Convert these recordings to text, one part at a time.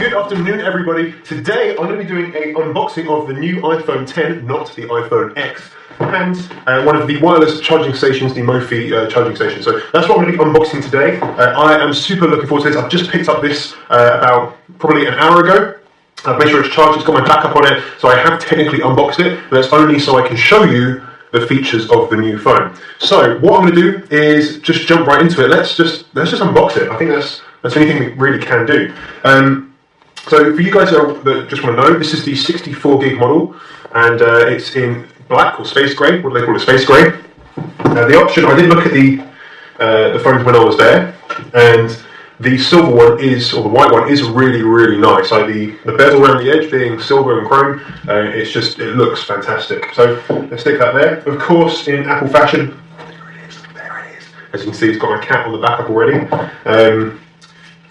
Good afternoon, everybody. Today I'm going to be doing an unboxing of the new iPhone X, not the iPhone X, and one of the wireless charging stations, the Mophie charging station. So that's what I'm going to be unboxing today. I am super looking forward to this. I've just picked up this about probably an hour ago. I've made sure it's charged, it's got my backup on it, so I have technically unboxed it, but that's only so I can show you the features of the new phone. So what I'm going to do is just jump right into it. Let's just unbox it. I think that's the only thing we really can do. So for you guys that just want to know, this is the 64 gig model, and it's in black or space grey. What do they call it? Space grey. The option, I did look at the phones when I was there, and the silver one is, or the white one is really, really nice. Like the bezel around the edge being silver and chrome, it looks fantastic. So let's stick that there. Of course, in Apple fashion, there it is. As you can see, it's got my cat on the backup already.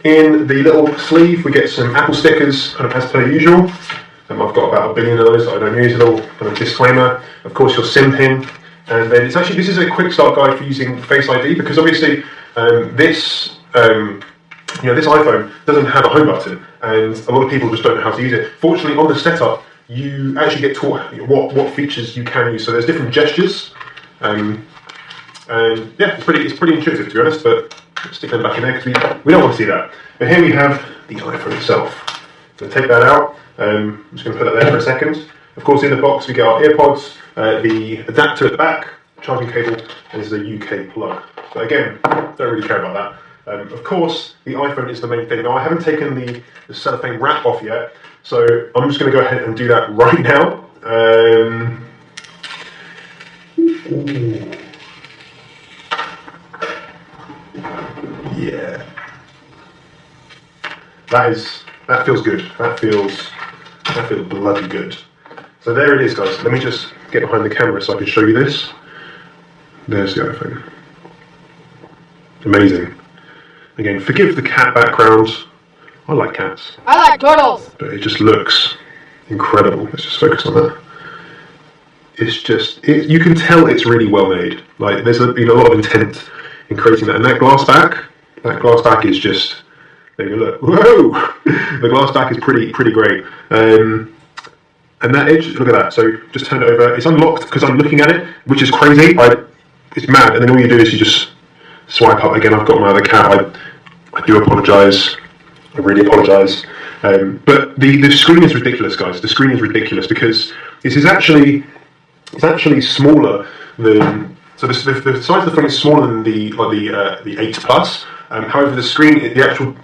In the little sleeve, we get some Apple stickers, kind of as per usual. I've got about 1 billion of those that I don't use. A little kind of disclaimer. Of course, your SIM pin, and then this is a quick start guide for using Face ID, because obviously this iPhone doesn't have a home button, and a lot of people just don't know how to use it. Fortunately, on the setup, you actually get taught what features you can use. So there's different gestures, and yeah, it's pretty intuitive, to be honest. But let's stick them back in there because we don't want to see that. But here we have the iPhone itself. So take that out. I'm just going to put that there for a second. Of course, in the box we get our earpods, the adapter at the back, charging cable, and this is a UK plug. But again, don't really care about that. Of course, the iPhone is the main thing. Now, I haven't taken the cellophane wrap off yet, so I'm just going to go ahead and do that right now. Yeah, that feels good. That feels bloody good. So there it is, guys. Let me just get behind the camera so I can show you this. There's the iPhone. Amazing. Again, forgive the cat background. I like cats. I like turtles. But it just looks incredible. Let's just focus on that. It's just, you can tell it's really well made. Like, there's been a lot of intent in creating that. And that glass back is just, there you look. Whoa! The glass back is pretty great. And that edge, look at that. So just turn it over. It's unlocked because I'm looking at it, which is crazy. It's mad. And then all you do is you just swipe up. Again, I've got my other cat. I do apologise. I really apologise. But the screen is ridiculous, guys. The screen is ridiculous because it's actually smaller than. So the size of the phone is smaller than the 8 Plus. However, the actual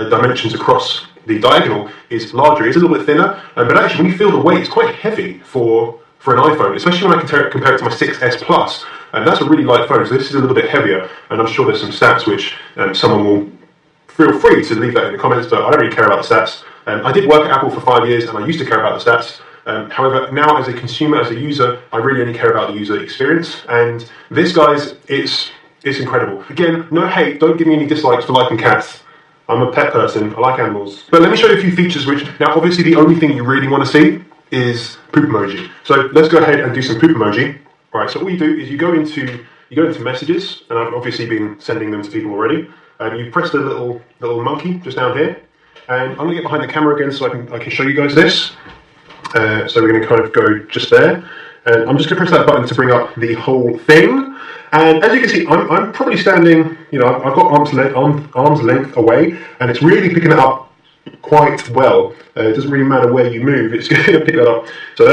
dimensions across the diagonal is larger. It's a little bit thinner, but actually, when you feel the weight, it's quite heavy for an iPhone, especially when I compare it to my 6S Plus. And that's a really light phone, so this is a little bit heavier. And I'm sure there's some stats which someone will feel free to leave that in the comments, but I don't really care about the stats. I did work at Apple for 5 years, and I used to care about the stats. However, now as a consumer, as a user, I really only care about the user experience. And this, guys, it's incredible. Again, no hate. Don't give me any dislikes for liking cats. I'm a pet person. I like animals. But let me show you a few features which, now obviously the only thing you really want to see is poop emoji. So let's go ahead and do some poop emoji. Right, so all you do is you go into messages, and I've obviously been sending them to people already. You press the little monkey just down here, and I'm going to get behind the camera again so I can show you guys this. So we're going to kind of go just there, and I'm just going to press that button to bring up the whole thing. And as you can see, I'm probably standing, I've got arm's length away, and it's really picking it up quite well. It doesn't really matter where you move; it's going to pick that up. So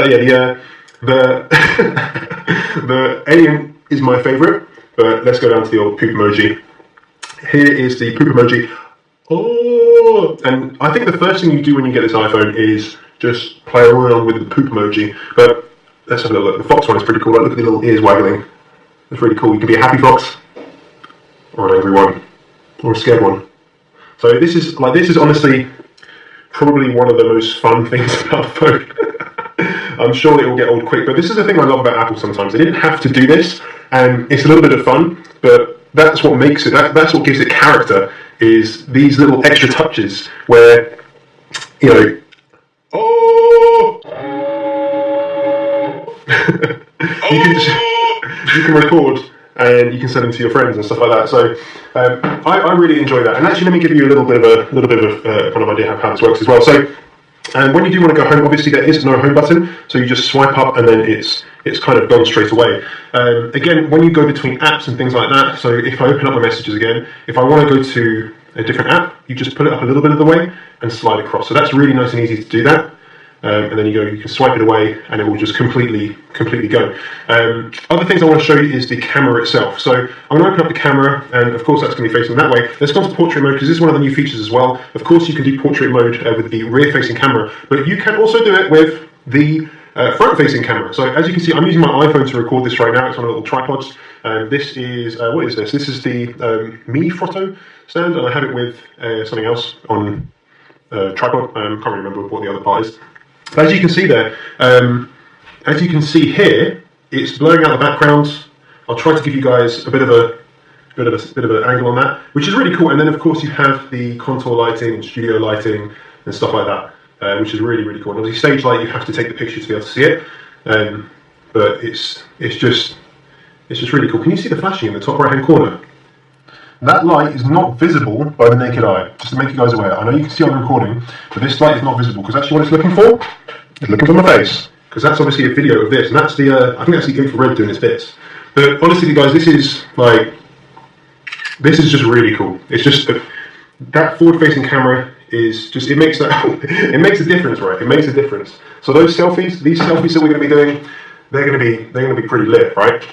the alien is my favourite, but let's go down to the old poop emoji. Here is the poop emoji. Oh, and I think the first thing you do when you get this iPhone is just play around with the poop emoji. But let's have a look. The fox one is pretty cool. Like, look at the little ears waggling. It's really cool. You can be a happy fox, or an angry one, or a scared one. So this is honestly probably one of the most fun things about the phone. I'm sure it will get old quick, but this is the thing I love about Apple sometimes. They didn't have to do this, and it's a little bit of fun, but that's what makes it, that's what gives it character, is these little extra touches where, oh! you can record and you can send them to your friends and stuff like that. So I really enjoy that. And actually, let me give you a little bit of kind of idea of how this works as well. So. And when you do want to go home, obviously there is no home button, so you just swipe up and then it's kind of gone straight away. Again, when you go between apps and things like that, so if I open up my messages again, if I want to go to a different app, you just pull it up a little bit of the way and slide across. So that's really nice and easy to do that. And then you can swipe it away and it will just completely go. Other things I want to show you is the camera itself. So I'm going to open up the camera, and of course that's going to be facing that way. Let's go to portrait mode, because this is one of the new features as well. Of course you can do portrait mode with the rear facing camera, but you can also do it with the front facing camera. So as you can see, I'm using my iPhone to record this right now. It's on a little tripod. This is, what is this? This is the mini photo stand, and I have it with something else on tripod. I can't really remember what the other part is. But as you can see there, as you can see here, it's blurring out the background. I'll try to give you guys a bit of an angle on that, which is really cool. And then of course you have the contour lighting and studio lighting and stuff like that, which is really cool. And obviously stage light, you have to take the picture to be able to see it, but it's just really cool. Can you see the flashing in the top right hand corner? That light is not visible by the naked eye, just to make you guys aware. I know you can see on the recording, but this light is not visible, because actually what it's looking for, it's looking for my face. Because that's obviously a video of this, and that's I think that's the infrared doing its bits. But honestly guys, this is just really cool. It's just, that forward-facing camera is just, it makes a difference, right? It makes a difference. So these selfies that we're going to be doing, they're going to be pretty lit, right?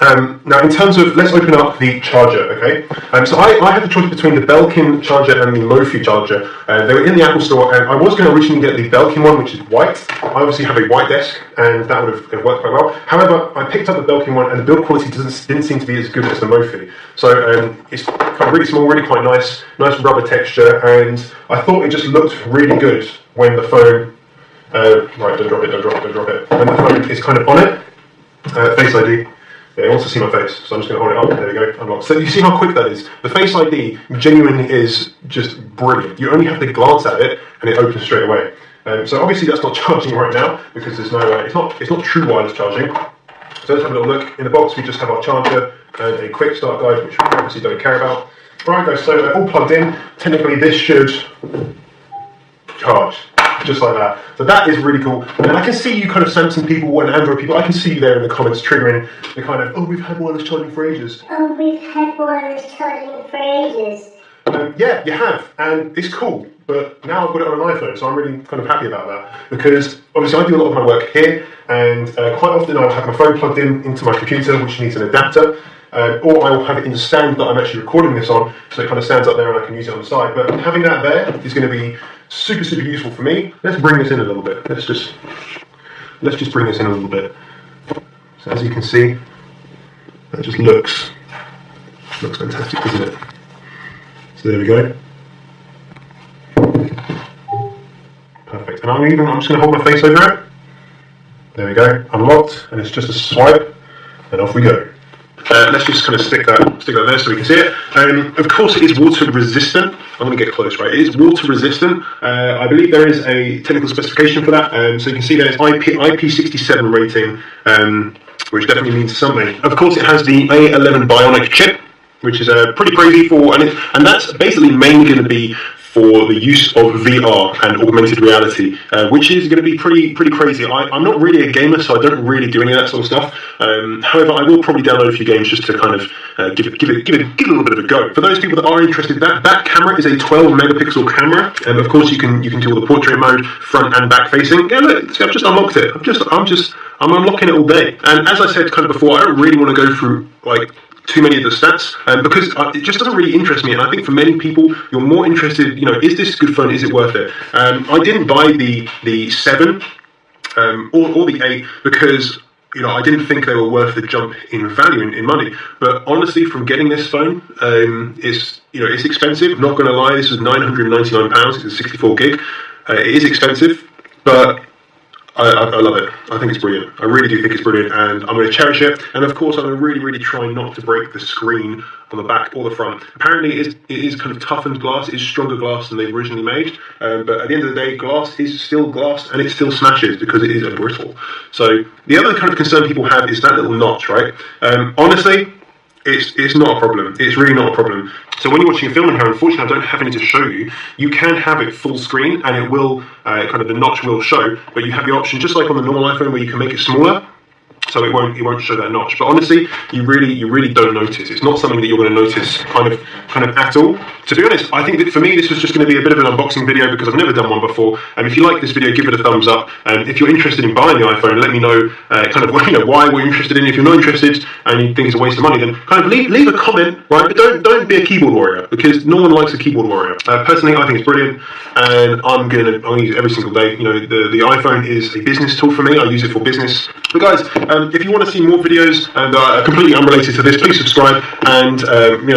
Now, in terms of, let's open up the charger, okay? So I had the choice between the Belkin charger and the Mophie charger. They were in the Apple Store, and I was going to originally get the Belkin one, which is white. I obviously have a white desk, and that would have worked quite well. However, I picked up the Belkin one, and the build quality didn't seem to be as good as the Mophie. So it's kind of really small, really quite nice rubber texture, and I thought it just looked really good when the phone, right, don't drop it. When the phone is kind of on it, Face ID. Yeah, it wants to see my face, so I'm just going to hold it up. There we go, unlocked. So you see how quick that is? The Face ID genuinely is just brilliant. You only have to glance at it, and it opens straight away. So obviously that's not charging right now, because there's no, it's not true wireless charging. So let's have a little look. In the box we just have our charger and a quick start guide, which we obviously don't care about. Right guys, so all plugged in. Technically this should charge. Just like that. So that is really cool. And I can see you kind of Samsung people and Android people, I can see you there in the comments triggering the kind of, oh, we've had wireless charging for ages. Oh, we've had wireless charging for ages. Yeah, you have, and it's cool. But now I've got it on an iPhone, so I'm really kind of happy about that. Because obviously I do a lot of my work here, and quite often I'll have my phone plugged into my computer, which needs an adapter. Or I will have it in the stand that I'm actually recording this on, so it kind of stands up there and I can use it on the side. But having that there is going to be super useful for me. Let's bring this in a little bit. Let's just bring this in a little bit. So as you can see, that just looks fantastic, doesn't it? So there we go. Perfect. And I'm just going to hold my face over it. There we go. Unlocked, and it's just a swipe, and off we go. Let's just kind of stick that there so we can see it. Of course it is water resistant. I'm going to get close, right? It is water resistant. I believe there is a technical specification for that. So you can see there's IP67 rating, which definitely means something. Of course it has the A11 Bionic chip, which is pretty crazy and that's basically mainly going to be for the use of VR and augmented reality, which is going to be pretty crazy. I'm not really a gamer, so I don't really do any of that sort of stuff. However, I will probably download a few games just to kind of give it a little bit of a go. For those people that are interested, that camera is a 12 megapixel camera, and of course you can do all the portrait mode, front and back facing. Yeah, look, see, I've just unlocked it. I'm unlocking it all day. And as I said kind of before, I don't really want to go through like too many of the stats, because it just doesn't really interest me. And I think for many people, you're more interested, is this good fun? Is it worth it? I didn't buy the 7 or the 8 because I didn't think they were worth the jump in value in money. But honestly, from getting this phone, it's expensive. Not going to lie, this was £999. It's a 64 gig. It is expensive, but I love it. I think it's brilliant. I really do think it's brilliant, and I'm going to cherish it. And of course, I'm going to really try not to break the screen on the back or the front. Apparently, it is kind of toughened glass. It is stronger glass than they originally made. But at the end of the day, glass is still glass, and it still smashes because it is a brittle. So the other kind of concern people have is that little notch, right? Honestly, It's not a problem. It's really not a problem. So when you're watching a film in here, unfortunately, I don't have any to show you. You can have it full screen, and it will kind of the notch will show. But you have the option, just like on the normal iPhone, where you can make it smaller. So it won't show that notch. But honestly, you really don't notice. It's not something that you're going to notice kind of at all. To be honest, I think that for me this was just going to be a bit of an unboxing video because I've never done one before. And if you like this video, give it a thumbs up. And if you're interested in buying the iPhone, let me know kind of why we're interested in it. If you're not interested and you think it's a waste of money, then kind of leave a comment, right? But don't be a keyboard warrior because no one likes a keyboard warrior. Personally, I think it's brilliant, and I'm gonna use it every single day. You know, the iPhone is a business tool for me. I use it for business. But guys, if you want to see more videos and are completely unrelated to this, please subscribe and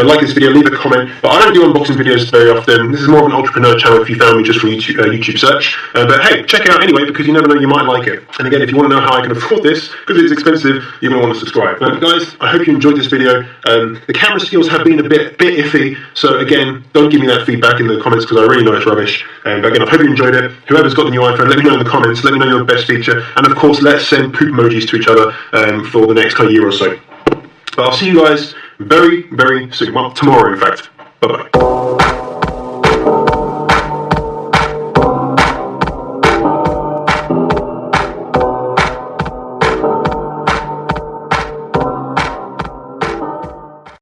like this video, leave a comment. But I don't do unboxing videos very often. This is more of an entrepreneur channel if you found me just from YouTube search. But hey, check it out anyway because you never know, you might like it. And again, if you want to know how I can afford this, because it's expensive, you're going to want to subscribe. But guys, I hope you enjoyed this video. The camera skills have been a bit iffy, so again, don't give me that feedback in the comments because I really know it's rubbish. But again, I hope you enjoyed it. Whoever's got the new iPhone, let me know in the comments. Let me know your best feature, and of course, let's send poop emojis to each other for the next kind of year or so. But I'll see you guys very soon. Well, tomorrow, in fact. Bye bye.